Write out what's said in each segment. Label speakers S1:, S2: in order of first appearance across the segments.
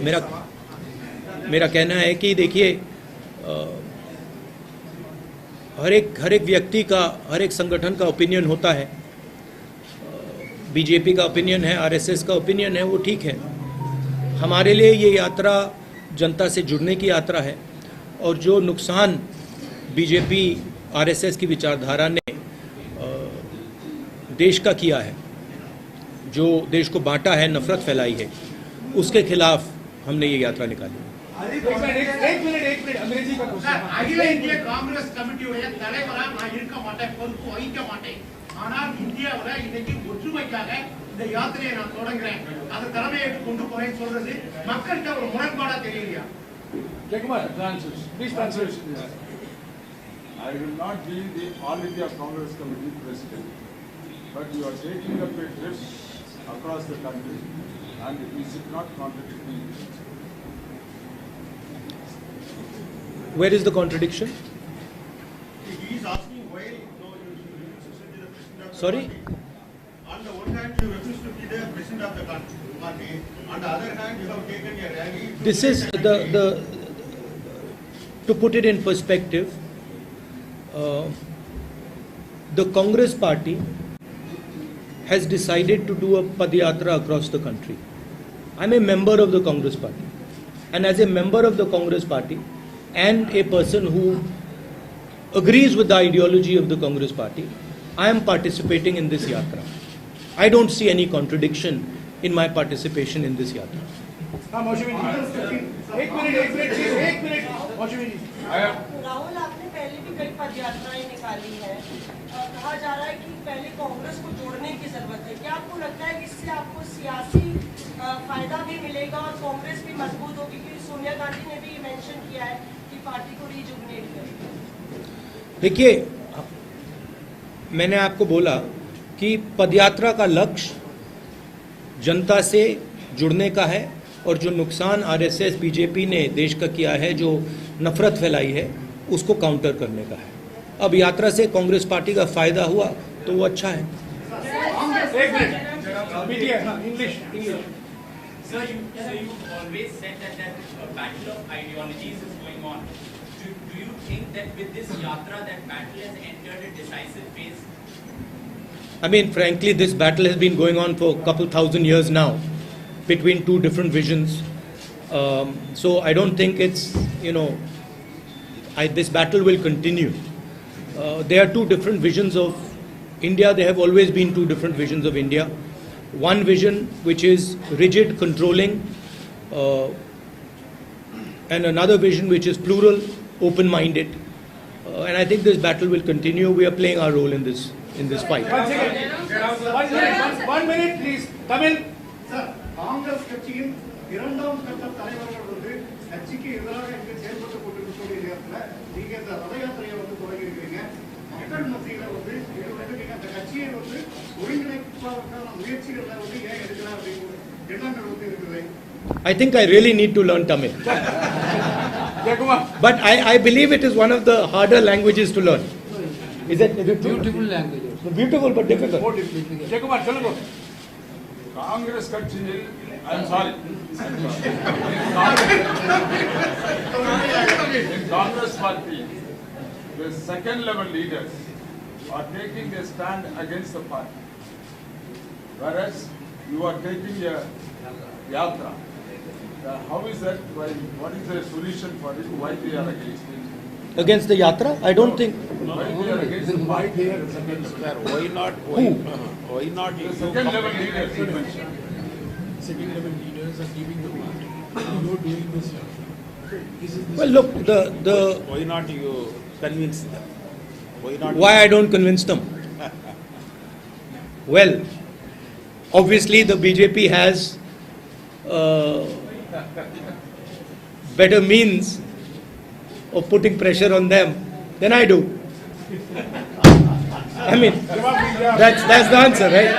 S1: मेरा मेरा कहना है कि देखिए, हर एक व्यक्ति का, हर एक संगठन का ओपिनियन होता है। बीजेपी का ओपिनियन है, आरएसएस का ओपिनियन है, वो ठीक है। हमारे लिए ये यात्रा जनता से जुड़ने की यात्रा है, और जो नुकसान बीजेपी आरएसएस की विचारधारा ने देश का किया है, जो देश को बांटा है, नफरत फैलाई है, उसके खिलाफ हमने ये यात्रा निकाली।
S2: अंग्रेजी का क्वेश्चन। अखिल इंडिया कांग्रेस कमिटीயுடைய தலைவரா நான் இருக்க மாட்டேன், பொறுப்பு வகிக்க மாட்டேன். ஆனால் இந்தியாவுல இன்னைக்கு ஒற்றுமைக்காக இந்த யாத்திரையை நான் தொடங்குறேன், அதை தலைமையை கொண்டு போறேன்னு சொல்றது மக்களுக்கு ஒரு முரண்பாடா தெரியலையா?
S3: Jayakumar, please translate. I will not be the All India Congress Committee president, but you are taking up a trip across the country, and we should not contradict me.
S1: Where is the contradiction?
S2: He is asking why no you refuse to be the president of the
S1: Sorry?
S2: party. On the one hand you refuse to be the president of the party, on the other hand you have taken a rally.
S1: This is to put it in perspective, the Congress party has decided to do a Padyatra across the country. I'm a member of the Congress party, and as a member of the Congress party and a person who agrees with the ideology of the Congress party, I am participating in this yatra. I don't see any contradiction in my participation in this yatra.
S4: Rahul, आपने पहले भी कई पदयात्राएं निकाली है, कहा जा रहा है कि पहले कांग्रेस को जोड़ने की जरूरत है। क्या आपको लगता है कि इससे आपको सियासी फायदा भी मिलेगा और कांग्रेस भी मजबूत होगी? क्योंकि सोनिया गांधी ने भी मेंशन किया है कि पार्टी को रिजुविनेट करेगी।
S1: देखिए, मैंने आपको बोला कि पदयात्रा का लक्ष्य जनता से जुड़ने का है, और जो नुकसान आरएसएस बीजेपी ने देश का किया है, जो नफरत फैलाई है, उसको काउंटर करने का है। अब यात्रा से कांग्रेस पार्टी का फायदा हुआ तो वो अच्छा है।
S5: Sir, you've always said that a battle of ideologies is going on. Do you think that with this yatra that battle has entered a decisive phase?
S1: I mean, frankly, this battle has been going on for a couple thousand years now, between two different visions. So I don't think it's, this battle will continue. There are two different visions of India. There have always been two different visions of India. One vision which is rigid, controlling, and another vision which is plural, open-minded. And I think this battle will continue. We are playing our role in this fight.
S3: 1 minute, please. Tamil.
S2: Sir, Congress கட்சியின் இரண்டாம் கட்ட தலைவர்கள் வந்து கட்சிக்கு எதிராக இங்கு செயல்பட்டு கொண்டிருக்கக்கூடிய நேரத்தில் நீங்க இந்த ரத யாத்திரையை வந்து தொடங்கி இருக்கிறீங்க. மக்கள் மத்தியில வந்து நீங்க அந்த கட்சியை வந்து ஒருங்கிணைப்பதற்கான முயற்சிகளை வந்து ஏன் எடுக்கலாம் அப்படின்னு எண்ணங்கள் வந்து இருக்குது.
S1: I think I really need to learn Tamil. But I believe it is one of the harder languages to learn. Is it
S6: Beautiful language.
S1: beautiful but difficult?
S3: Jayakumar, சொல்லுங்க. Congress கட்சியில் I'm sorry. In Congress party, the second level leaders are taking a stand against the party, whereas you are taking a yatra. How is that? What is the solution for it? Why they are against it?
S1: Against the yatra? I don't think.
S3: Why they are against it?
S6: Why they are against that? Why not? Why not?
S3: The second level leaders you mentioned.
S6: Second level leaders are giving the party. You're doing this.
S1: Well, look, the
S6: Why not you convince them?
S1: why I don't convince them? Well, obviously the BJP has better means of putting pressure on them than I do. I mean, that's the answer, right?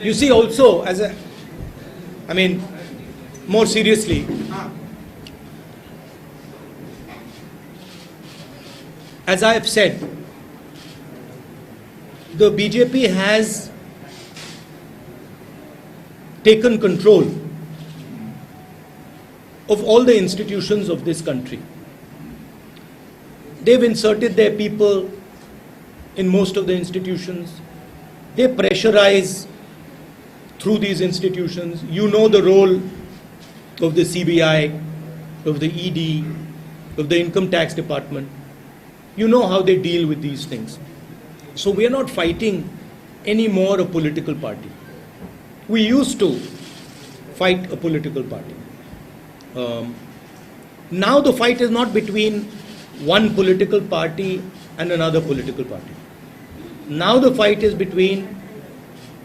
S1: You see, also, more seriously, as I have said, the BJP has taken control of all the institutions of this country. They've inserted their people in most of the institutions. They pressurize through these institutions. You know the role of the CBI, of the ED, of the Income Tax Department. You know how they deal with these things. So we are not fighting any more a political party. We used to fight a political party. Now the fight is not between one political party and another political party. Now the fight is between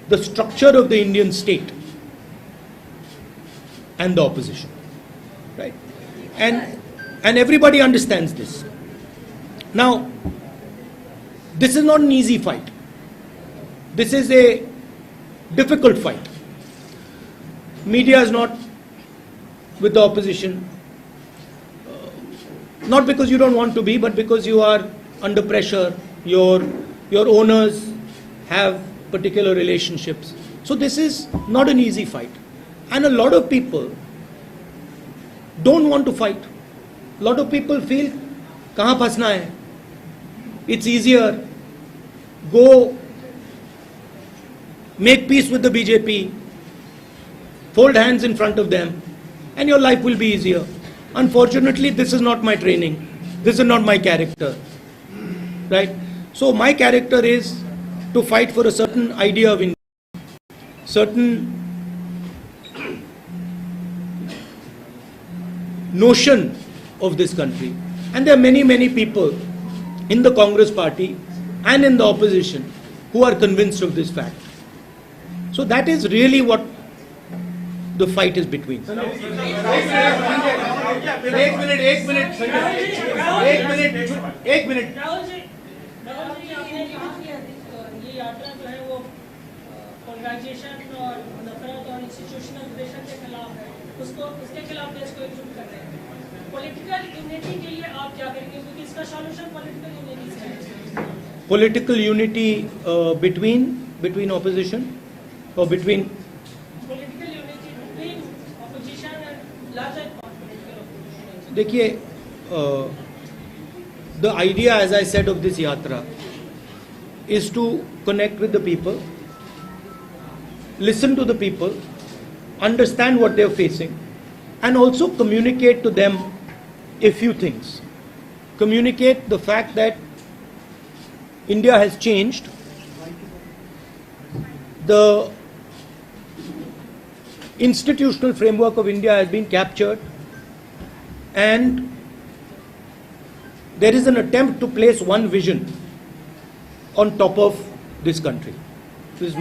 S1: the structure of the Indian state and the opposition, right? And everybody understands this. Now, this is not an easy fight. This is a difficult fight. Media is not with the opposition, not because you don't want to be, but because you are under pressure. Your owners have particular relationships. So this is not an easy fight. And a lot of people don't want to fight. A lot of people feel, kahan phasna hai? It's easier. Go make peace with the BJP, fold hands in front of them, and your life will be easier. Unfortunately, this is not my training. This is not my character. Right? So my character is to fight for a certain idea of India, certain notion of this country. And there are many, many people in the Congress party and in the opposition who are convinced of this fact. So that is really what the fight is between.
S6: एक minute
S4: Rahul ji ने कहा कि ये यात्रा जो है वो polarisation और नफरत और इंस्टीट्यूशनल रिलेशन के खिलाफ है, उसके खिलाफ देश को एकजुट कर रहे हैं। पॉलिटिकल यूनिटी के लिए आप क्या करेंगे, क्योंकि इसका सॉल्यूशन पॉलिटिकल यूनिटी से है।
S1: Political unity between opposition or between
S4: political unity between opposition and larger political opposition.
S1: देखिए, the idea, as I said, of this yatra is to connect with the people, listen to the people, understand what they are facing, and also communicate to them a few things. Communicate the fact that India has changed. The institutional framework of India has been captured, and there is an attempt to place one vision on top of this country. This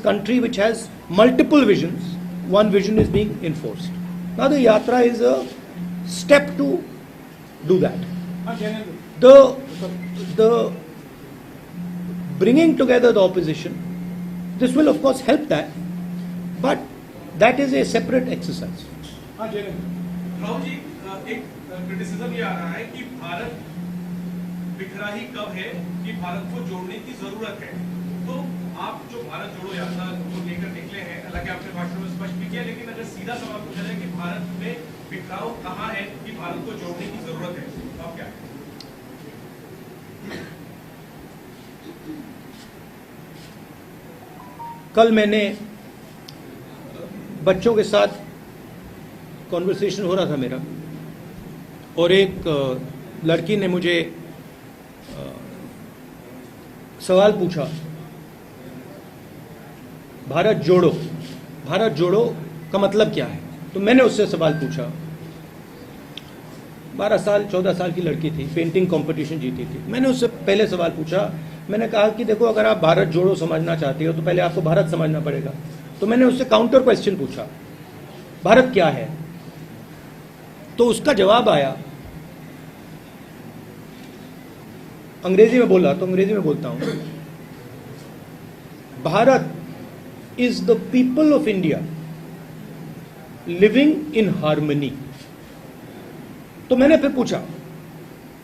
S1: country which has multiple visions, one vision is being enforced. Now the yatra is a step to do that. The bringing together the opposition, this will of course help that, but that is a separate exercise.
S7: Rahul ji, एक criticism ये आ रहा है कि भारत बिखरा ही कब है कि भारत को जोड़ने की जरूरत है। तो आप जो भारत जोड़ो यात्रा को लेकर निकले हैं, हालांकि आपने भाषण में स्पष्ट भी किया, लेकिन अगर सीधा सवाल पूछा जाए कि भारत में बिखराव कहाँ है कि भारत को जोड़ने की जरूरत है, तो आप क्या?
S1: कल मैंने बच्चों के साथ कॉन्वर्सेशन हो रहा था मेरा, और एक लड़की ने मुझे सवाल पूछा, भारत जोड़ो का मतलब क्या है। तो मैंने उससे सवाल पूछा, 12 साल 14 साल की लड़की थी, पेंटिंग कंपटीशन जीती थी। मैंने उससे पहले सवाल पूछा, मैंने कहा कि देखो, अगर आप भारत जोड़ो समझना चाहती हो तो पहले आपको भारत समझना पड़ेगा। तो मैंने उससे काउंटर क्वेश्चन पूछा, भारत क्या है? तो उसका जवाब आया, अंग्रेजी में बोला तो अंग्रेजी में बोलता हूं, Bharat is the people of India living in harmony. तो मैंने फिर पूछा,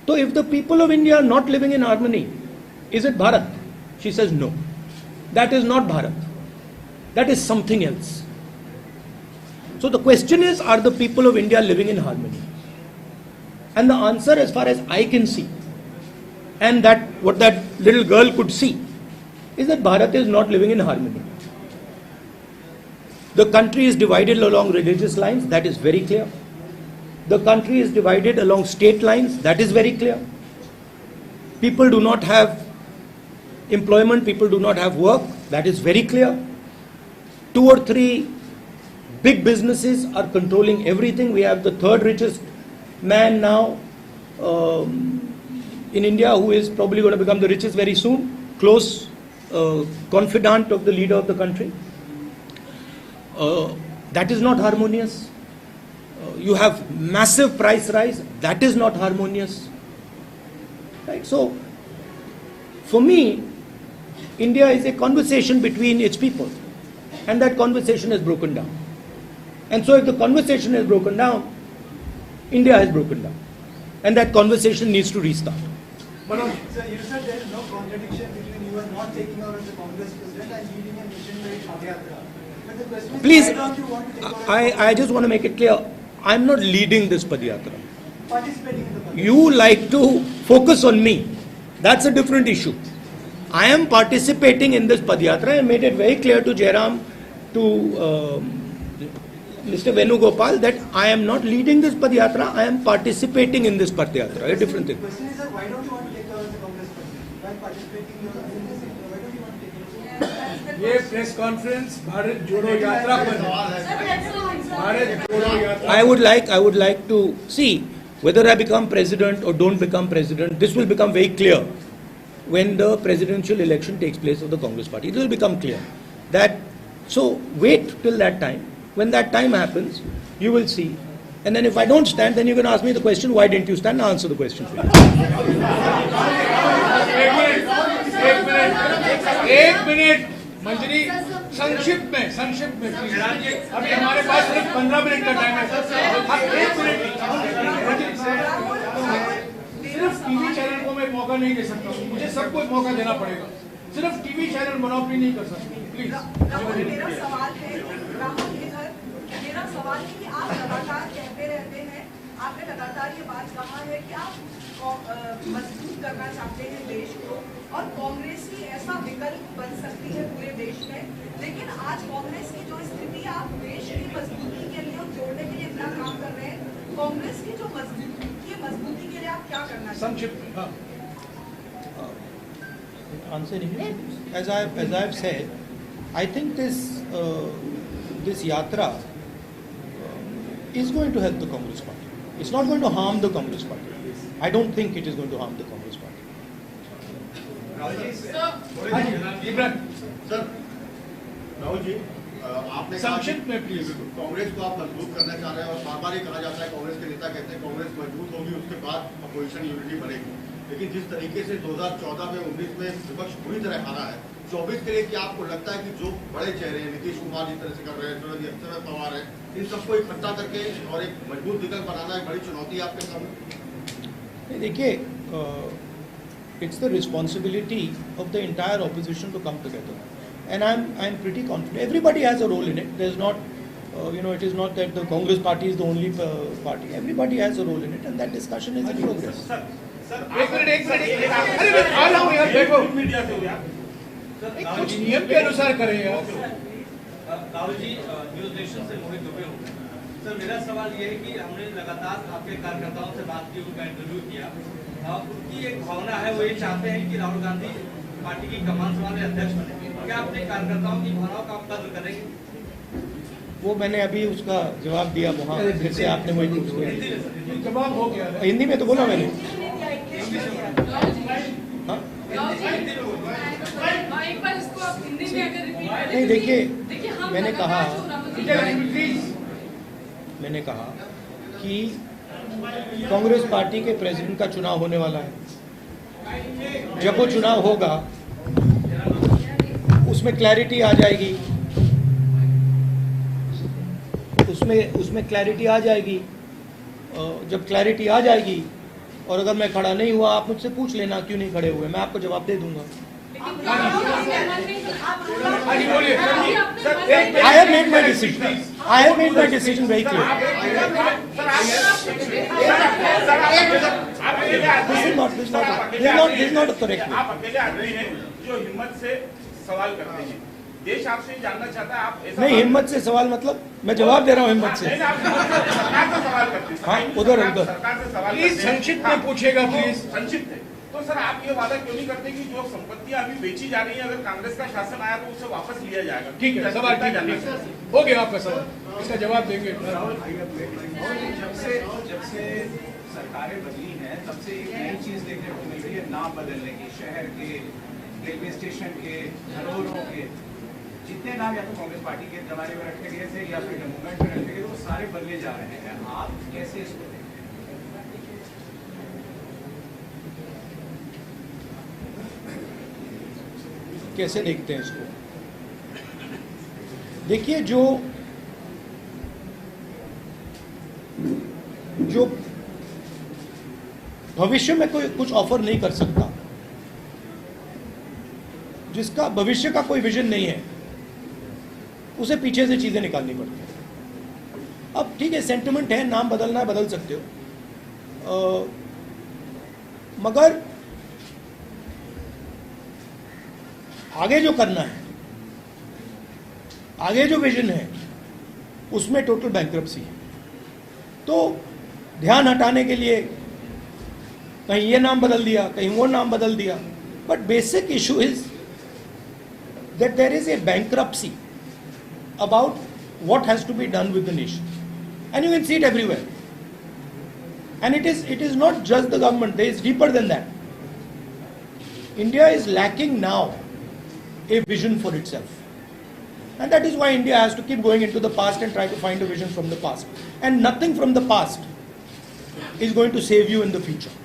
S1: तो if the people of India are not living in harmony, is it Bharat? She says no, that is not Bharat. that is something else. So the question is, are the people of India living in harmony? And the answer, as far as I can see, and that what that little girl could see, is that Bharat is not living in harmony. The country is divided along religious lines, that is very clear. The country is divided along state lines, that is very clear. People do not have employment, people do not have work, that is very clear. 2 or 3 big businesses are controlling everything. We have the 3rd richest man now in India, who is probably going to become the richest very soon, close confidant of the leader of the country. That is not harmonious. You have massive price rise, that is not harmonious. Right? So, for me, India is a conversation between its people, and that conversation has broken down. And so if the conversation has broken down, India has broken down, and that conversation needs to restart.
S8: Sir, you said there is no contradiction between you are not taking over as the Congress president and leading a nationwide Yatra. But the question is,
S1: Please,
S8: why don't you want to take over
S1: I just want to make it clear, I'm not leading this Padyatra.
S8: participating in the Padiyatra?
S1: You like to focus on me. That's a different issue. I am participating in this Padyatra. I made it very clear to Jairam, to Mr. Venugopal, that I am not leading this Padyatra, I am participating in this Padyatra. A different thing.
S8: The question is, sir, why don't you want to take over as the Congress president? While participating in this, why don't you want to take over?
S6: ये press conference Bharat जोड़ो यात्रा पर है। भारत जोड़ो यात्रा
S1: I would like to see whether I become president or don't become president. This will become very clear when the presidential election takes place of the Congress party. It will become clear that, so wait till that time. When that time happens, you will see. And then if I don't stand, then you can ask me the question, why didn't you stand? I'll answer the question for you.
S6: एक minute मंजरी संक्षिप्त में please. अभी हमारे पास सिर्फ 15 minute का time है। आप 1 minute सिर्फ टीवी चैनल को मैं मौका नहीं दे सकता हूँ, मुझे सबको मौका देना पड़ेगा। सिर्फ टीवी चैनल मोनोपोली नहीं कर सकते, प्लीज।
S4: मेरा सवाल है, मेरा सवाल है कि आप लगातार कहते रहते हैं, आपने लगातार ये बात कहा है कि आप मजबूत करना चाहते हैं देश को, और कांग्रेस ही ऐसा विकल्प बन सकती है पूरे देश में। लेकिन आज कांग्रेस की जो स्थिति, आप देश की मजबूती के लिए और जोड़ने के लिए क्या काम कर रहे हैं? कांग्रेस की जो मजबूती के लिए आप क्या करना चाहते हैं?
S1: Answering as I've said, I think this Yatra is going to help the Congress party. It's not going to harm the Congress party. I don't think it is going to harm the Congress party.
S2: Sir, Rahul ji, आपने
S6: संक्षिप्त में please.
S2: Congress को आप मजबूत करना चाह रहे हैं, और बार-बार ये कहा जाता है, कांग्रेस के नेता कहते हैं कांग्रेस मजबूत होगी, उसके बाद अपोजिशन यूनिटी बनेगी। लेकिन जिस तरीके से 2014 में 19 में विपक्ष पूरी तरह हारा है, 24 के लिए क्या आपको लगता है कि जो बड़े चेहरे हैं, नीतीश कुमार जिस तरह से कर रहे हैं, शरद पवार है, इन सबको इकट्ठा करके और एक मजबूत विकल्प बनाना एक बड़ी चुनौती है आपके सामने?
S1: देखिए, it's the responsibility of the entire opposition to come together, and I'm pretty confident. Everybody has a role in it. There's not, it is not that the Congress party is the only party. Everybody has a role in it, and that discussion is in progress.
S6: एक minute अरे मैं आ रहा हूँ यार, देखो कुछ नियम के अनुसार करें यार।
S9: राहुल जी, न्यूज नेशन से मोहित दुबे हूँ। सर, मेरा सवाल ये है कि हमने लगातार आपके कार्यकर्ताओं से बात की, उनका इंटरव्यू किया, उनकी एक भावना है, वो ये चाहते हैं कि राहुल गांधी पार्टी की कमान संभालने अध्यक्ष बने। क्या अपने कार्यकर्ताओं की भावनाओं का आप कद्र करेंगे?
S1: वो मैंने अभी उसका जवाब दिया वहाँ, फिर से आपने वही पूछ लिया।
S6: जवाब हो गया,
S1: हिंदी में तो बोला मैंने। नहीं, देखिए, मैंने कहा कि कांग्रेस पार्टी के प्रेसिडेंट का चुनाव होने वाला है। जब वो चुनाव होगा उसमें क्लैरिटी आ जाएगी, उसमें क्लैरिटी आ जाएगी। जब क्लैरिटी आ जाएगी और अगर मैं खड़ा नहीं हुआ, आप मुझसे पूछ लेना क्यों नहीं खड़े हुए, मैं आपको जवाब दे दूंगा।
S6: बोलिए sir,
S1: made my decision. I have made my decision very clear. This is not a correct way.
S10: आप अकेले आदमी हैं जो हिम्मत से सवाल करते हैं। देश आपसे जानना चाहता है आप
S1: नहीं, हिम्मत से सवाल मतलब मैं जवाब दे रहा हूँ हिम्मत से।
S10: सरकार से सवाल करते हैं।
S1: हाँ, उधर
S10: सरकार से सवाल
S6: प्लीज संक्षिप्त में पूछेगा प्लीज।
S10: संक्षिप्त है तो सर आप ये वादा क्यों नहीं करते कि जो संपत्तियां अभी बेची जा रही हैं अगर कांग्रेस का शासन आया तो उसे वापस लिया जाएगा?
S6: ठीक है, सवाल ठीक है, हो गया आपका सवाल, इसका जवाब देंगे।
S11: जब से सरकारें बदली हैं तब से एक नई चीज देखने को मिल रही है, नाम बदलने की। शहर के, रेलवे स्टेशन के, धरोहरों के, जितने नाम या तो कांग्रेस पार्टी के जमाने में रखे गए थे या फिर मूवमेंट में रखे गए वो सारे बदले जा रहे हैं। आप कैसे इसको देखते हैं?
S1: कैसे देखते हैं इसको? देखिए, जो भविष्य में कोई कुछ ऑफर नहीं कर सकता, जिसका भविष्य का कोई विजन नहीं है, उसे पीछे से चीजें निकालनी पड़ती हैं। अब ठीक है, सेंटिमेंट है, नाम बदलना है, बदल सकते हो, मगर आगे जो करना है, आगे जो विजन है, उसमें टोटल बैंक्रप्सी है। तो ध्यान हटाने के लिए कहीं ये नाम बदल दिया, कहीं वो नाम बदल दिया, but basic issue is that there is a bankruptcy about what has to be done with the nation, and you can see it everywhere. And it is not just the government, there is deeper than that. India is lacking now a vision for itself, and that is why India has to keep going into the past and try to find a vision from the past, and nothing from the past is going to save you in the future.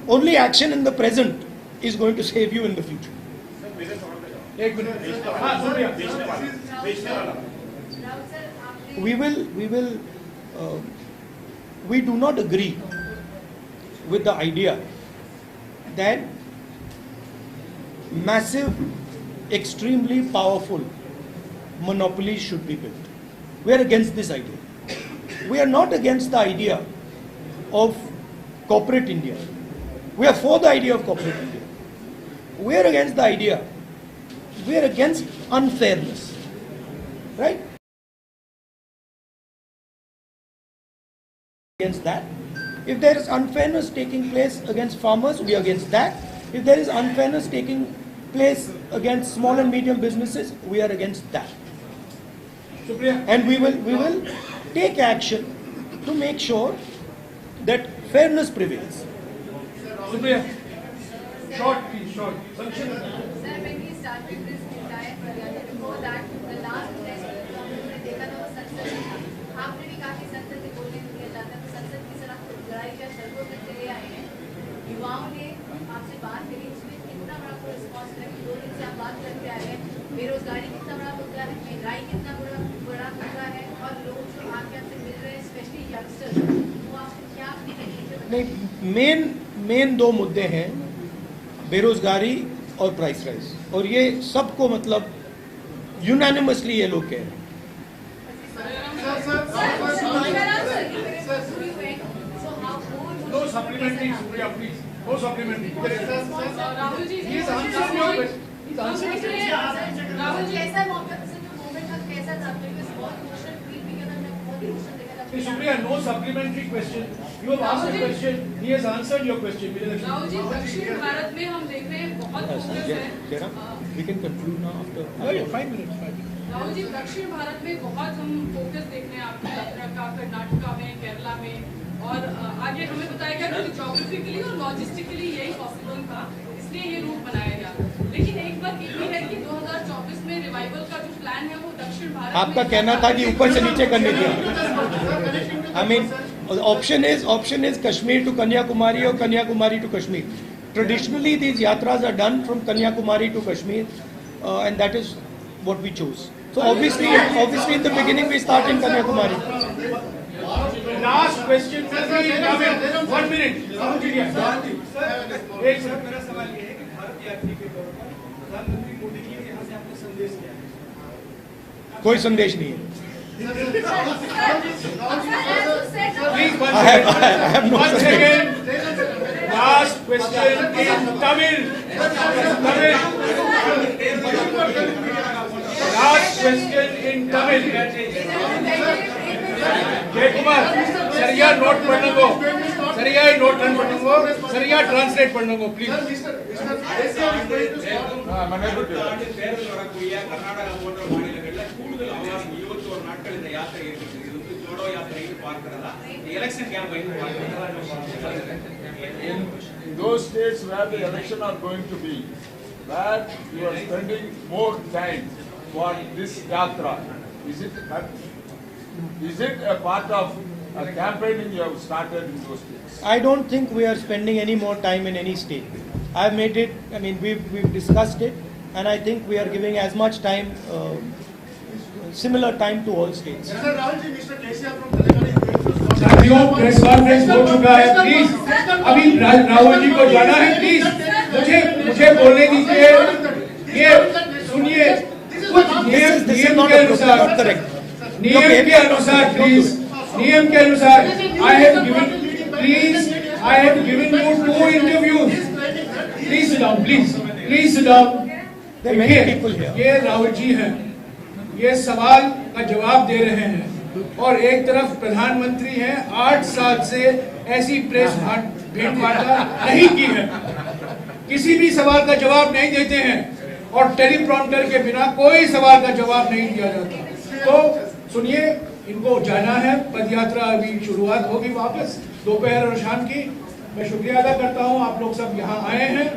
S1: Only action in the present is going to save you in the future.
S6: एक minute, हाँ सुनिए।
S1: We do not agree with the idea that massive, extremely powerful monopolies should be built. We are against this idea. We are not against the idea of corporate India. We are for the idea of corporate India. We are against the idea. We are against unfairness, right? Against that. If there is unfairness taking place against farmers, we are against that. If there is unfairness taking place against small and medium businesses, we are against that. And we will take action to make sure that fairness prevails.
S6: Supriya, short please, short.
S12: Started this entire program. Before that, the last test हमने देखा था वो संसद था। आपने भी कहा कि संसद से बोलने दिया जाता है, तो संसद की तरफ लड़ाई का सड़कों तक चले आए हैं। युवाओं ने आपसे बात करी, उसमें कितना बड़ा रिस्पॉन्स है? 2 दिन से आप बात करते आ रहे हैं, बेरोजगारी कितना बड़ा मुद्दा है, महंगाई कितना बड़ा मुद्दा है, और लोग जो आके आपसे मिल रहे हैं, स्पेशली यंगस्टर्स, वो आपको क्या अपनी
S1: नहीं, मेन 2 मुद्दे हैं, बेरोजगारी और प्राइस राइज, और ये सबको मतलब यूनानिमसली ये लोग कह रहे हैं।
S6: No supplementary, Supriya, please. No supplementary.
S12: Rahul ji,
S6: He's answering your question. He's answering.
S12: Rahul ji, ऐसा मौका से जो मूवमेंट था कैसा था? बिकॉज़ बहुत इमोशनल फील भी किया था, मैं बहुत इमोशनल देखा था।
S6: Supriya, no supplementary question. You have asked a question. He has answered your question.
S13: Rahul ji, दक्षिण भारत में हम देख रहे हैं बहुत फोकस है।
S1: We can conclude now after
S6: 5 minutes.
S13: Rahul ji, दक्षिण भारत में बहुत हम फोकस देख रहे हैं आपकी यात्रा का, कर्नाटका में, केरला में, और आगे हमें बताया गया कि ज्योग्राफिकली और लॉजिस्टिकली यही पॉसिबल था, इसलिए ये रूट बनाया गया। लेकिन एक बात ये भी है कि 2024 में रिवाइवल का जो प्लान है वो दक्षिण भारत में।
S1: आपका कहना था कि ऊपर से नीचे करने दिया। I mean, option is Kashmir to Kanyakumari or Kanyakumari to Kashmir. Traditionally, these yatras are done from Kanyakumari to Kashmir, and that is what we chose. So obviously in the beginning we start in Kanyakumari.
S6: Last question. 1 minute.
S8: मेरा सवाल ये है कि भारत यात्री के तौर पर प्रधानमंत्री मोदी जी ने यहाँ से आपको संदेश किया है।
S6: कोई संदेश नहीं है। Please,
S8: Sir,
S6: I have no once again, last question in Tamil. Last question in Tamil. Jaikumar सरिया नोट पढ़ने को, सरिया नोट रन पढ़ने को, सरिया ट्रांसलेट पढ़ने को प्लीज.
S9: கர்நாடகா போன்ற மாநிலங்களில் கூடுதல் அவகாசம் 21 நாட்கள் இந்த யாத்திரை இருக்கிறது. இது வந்து ஜோடோ யாத்திரைன்னு பார்க்கிறதா, எலெக்ஷன் கேம்பெயின் பார்க்கிறதா?
S3: In those states where the election are going to be, where you are spending more time for this yatra, is it a part of a campaigning you have started in those states?
S1: I don't think we are spending any more time in any state. I've made it, I mean, we've discussed it, and I think we are giving as much time, similar time to all states.
S2: Sir, Rahul ji, Mr. KCR from Telangana is going to...
S6: साथियों press conference हो चुका है, please अभी राहुल जी को जाना है, please मुझे बोलने दीजिए. ये सुनिए, कुछ नियम के अनुसार, नियम के अनुसार प्लीज, नियम के अनुसार I have given you 2 interviews. Please sit down, please sit down.
S1: There are many people here.
S6: ये राहुल जी हैं, ये सवाल का जवाब दे रहे हैं और एक तरफ प्रधानमंत्री हैं, 8 साल से ऐसी प्रेस भेंट वार्ता नहीं की है, किसी भी सवाल का जवाब नहीं देते हैं और टेलीप्रॉम्प्टर के बिना कोई सवाल का जवाब नहीं दिया जाता. तो सुनिए, इनको जाना है, पदयात्रा अभी शुरुआत होगी वापस दोपहर और शाम की. मैं शुक्रिया अदा करता हूं, आप लोग सब यहाँ आए हैं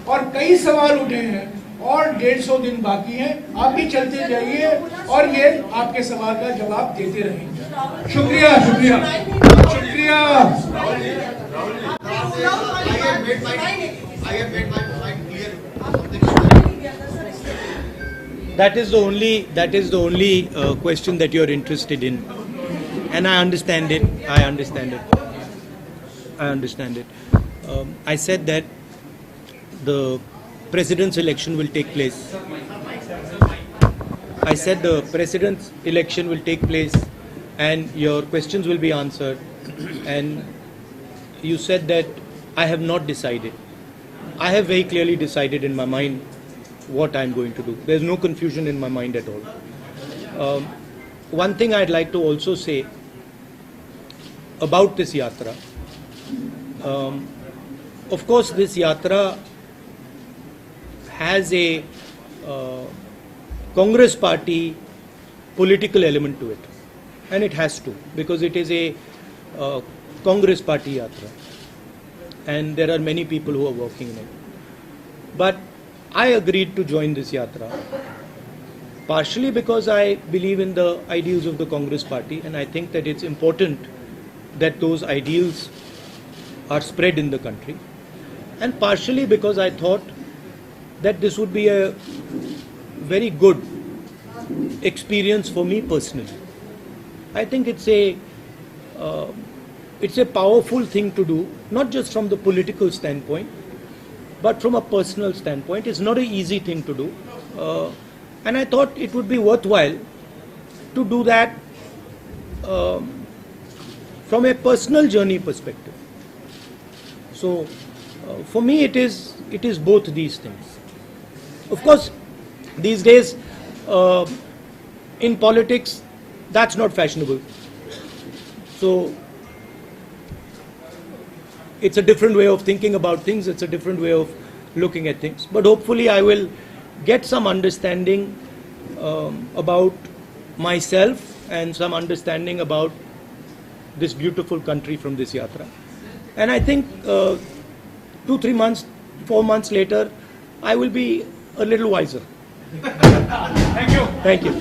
S6: और कई सवाल उठे हैं और 150 दिन बाकी हैं. आप भी चलते जाइए और ये आपके सवाल का जवाब देते रहेंगे. शुक्रिया शुक्रिया शुक्रिया.
S1: That is the only question that you are interested in, and I understand it. I said that the president's election will take place. I said the president's election will take place, and your questions will be answered. And you said that I have not decided. I have very clearly decided in my mind what I'm going to do. There's no confusion in my mind at all. One thing I'd like to also say about this yatra. Of course, this yatra has a Congress party political element to it, and it has to, because it is a Congress party yatra, and there are many people who are working in it. But I agreed to join this yatra partially because I believe in the ideals of the Congress party, and I think that it's important that those ideals are spread in the country, and partially because I thought that this would be a very good experience for me personally. I think it's a powerful thing to do, not just from the political standpoint, but from a personal standpoint. It's not an easy thing to do, and I thought it would be worthwhile to do that from a personal journey perspective. So for me it is both these things. Of course, these days in politics that's not fashionable, so it's a different way of thinking about things, it's a different way of looking at things. But hopefully I will get some understanding about myself and some understanding about this beautiful country from this yatra. And I think 2-3 months, 4 months later, I will be a little wiser.
S6: Thank you.
S1: Thank you.